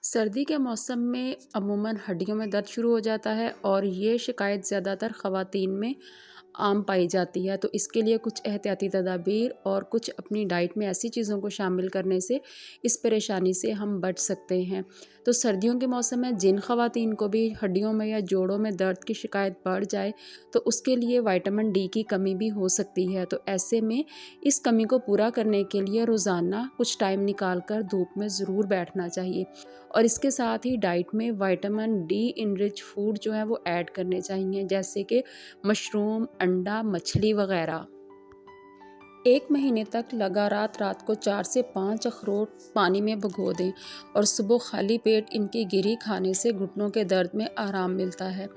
सर्दी के मौसम में अमूमन हड्डियों में दर्द शुरू हो जाता है और ये शिकायत ज़्यादातर ख़वातीन में आम पाई जाती है। तो इसके लिए कुछ एहतियाती तदाबीर और कुछ अपनी डाइट में ऐसी चीज़ों को शामिल करने से इस परेशानी से हम बच सकते हैं। तो सर्दियों के मौसम में जिन ख़वातीन को भी हड्डियों में या जोड़ों में दर्द की शिकायत बढ़ जाए तो उसके लिए विटामिन डी की कमी भी हो सकती है। तो ऐसे में इस कमी को पूरा करने के लिए रोज़ाना कुछ टाइम निकाल कर धूप में ज़रूर बैठना चाहिए और इसके साथ ही डाइट में विटामिन डी इनरिच फूड जो है वो ऐड करने चाहिए, जैसे कि मशरूम, अंडा, मछली वगैरह। 1 महीने तक लगातार रात को 4 से 5 अखरोट पानी में भिगो दें और सुबह खाली पेट इनकी गिरी खाने से घुटनों के दर्द में आराम मिलता है।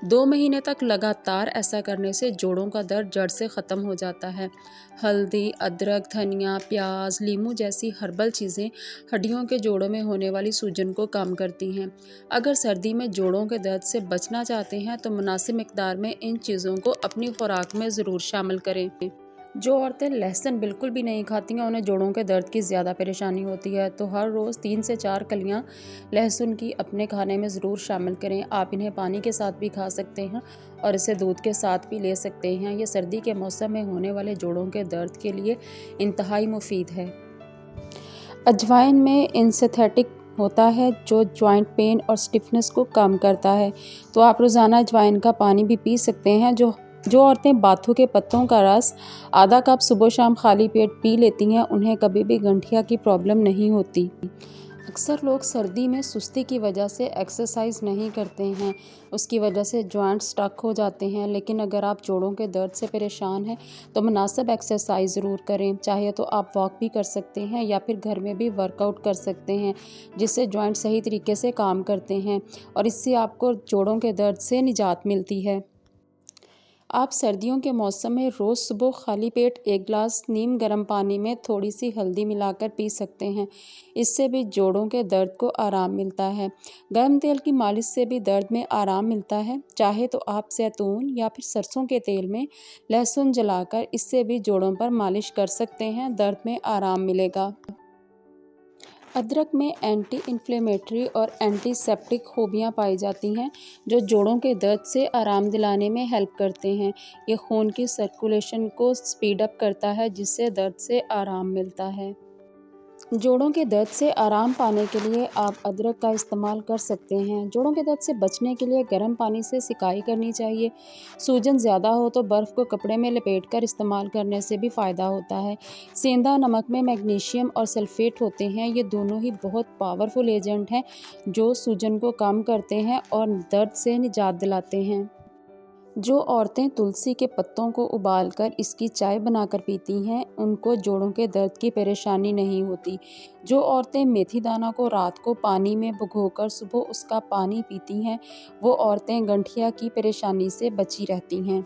2 महीने तक लगातार ऐसा करने से जोड़ों का दर्द जड़ से ख़त्म हो जाता है। हल्दी, अदरक, धनिया, प्याज, नींबू जैसी हर्बल चीज़ें हड्डियों के जोड़ों में होने वाली सूजन को कम करती हैं। अगर सर्दी में जोड़ों के दर्द से बचना चाहते हैं तो मुनासिब मिक़दार में इन चीज़ों को अपनी खुराक में ज़रूर शामिल करें। जो औरतें लहसुन बिल्कुल भी नहीं खाती हैं उन्हें जोड़ों के दर्द की ज़्यादा परेशानी होती है, तो हर रोज़ 3 से 4 कलियां लहसुन की अपने खाने में ज़रूर शामिल करें। आप इन्हें पानी के साथ भी खा सकते हैं और इसे दूध के साथ भी ले सकते हैं। ये सर्दी के मौसम में होने वाले जोड़ों के दर्द के लिए इंतहाई मुफीद है। अजवाइन में इंसिथेटिक होता है जो जॉइंट पेन और स्टिफनेस को कम करता है, तो आप रोज़ाना अजवाइन का पानी भी पी सकते हैं। जो औरतें बाथू के पत्तों का रस आधा कप सुबह शाम खाली पेट पी लेती हैं उन्हें कभी भी गठिया की प्रॉब्लम नहीं होती। अक्सर लोग सर्दी में सुस्ती की वजह से एक्सरसाइज नहीं करते हैं, उसकी वजह से जॉइंट स्टक हो जाते हैं। लेकिन अगर आप जोड़ों के दर्द से परेशान हैं तो मुनासिब एक्सरसाइज ज़रूर करें। चाहे तो आप वॉक भी कर सकते हैं या फिर घर में भी वर्कआउट कर सकते हैं, जिससे जॉइंट सही तरीके से काम करते हैं और इससे आपको जोड़ों के दर्द से निजात मिलती है। आप सर्दियों के मौसम में रोज़ सुबह खाली पेट 1 गिलास नीम गर्म पानी में थोड़ी सी हल्दी मिलाकर पी सकते हैं। इससे भी जोड़ों के दर्द को आराम मिलता है। गर्म तेल की मालिश से भी दर्द में आराम मिलता है। चाहे तो आप जैतून या फिर सरसों के तेल में लहसुन जलाकर इससे भी जोड़ों पर मालिश कर सकते हैं, दर्द में आराम मिलेगा। अदरक में एंटी इन्फ्लेमेटरी और एंटीसेप्टिक खूबियाँ पाई जाती हैं जो जोड़ों के दर्द से आराम दिलाने में हेल्प करते हैं। ये खून की सर्कुलेशन को स्पीड अप करता है जिससे दर्द से आराम मिलता है। जोड़ों के दर्द से आराम पाने के लिए आप अदरक का इस्तेमाल कर सकते हैं। जोड़ों के दर्द से बचने के लिए गर्म पानी से सिकाई करनी चाहिए। सूजन ज़्यादा हो तो बर्फ़ को कपड़े में लपेटकर इस्तेमाल करने से भी फ़ायदा होता है। सेंधा नमक में मैग्नीशियम और सल्फेट होते हैं। ये दोनों ही बहुत पावरफुल एजेंट हैं जो सूजन को कम करते हैं और दर्द से निजात दिलाते हैं। जो औरतें तुलसी के पत्तों को उबालकर इसकी चाय बनाकर पीती हैं उनको जोड़ों के दर्द की परेशानी नहीं होती। जो औरतें मेथी दाना को रात को पानी में भिगोकर सुबह उसका पानी पीती हैं वो औरतें गठिया की परेशानी से बची रहती हैं।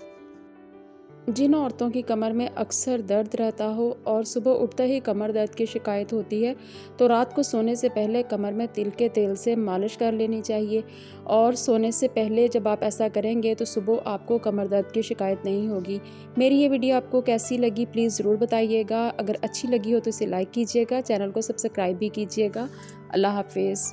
जिन औरतों की कमर में अक्सर दर्द रहता हो और सुबह उठते ही कमर दर्द की शिकायत होती है तो रात को सोने से पहले कमर में तिल के तेल से मालिश कर लेनी चाहिए और सोने से पहले जब आप ऐसा करेंगे तो सुबह आपको कमर दर्द की शिकायत नहीं होगी। मेरी ये वीडियो आपको कैसी लगी प्लीज़ ज़रूर बताइएगा। अगर अच्छी लगी हो तो इसे लाइक कीजिएगा, चैनल को सब्सक्राइब भी कीजिएगा। अल्लाह हाफिज़।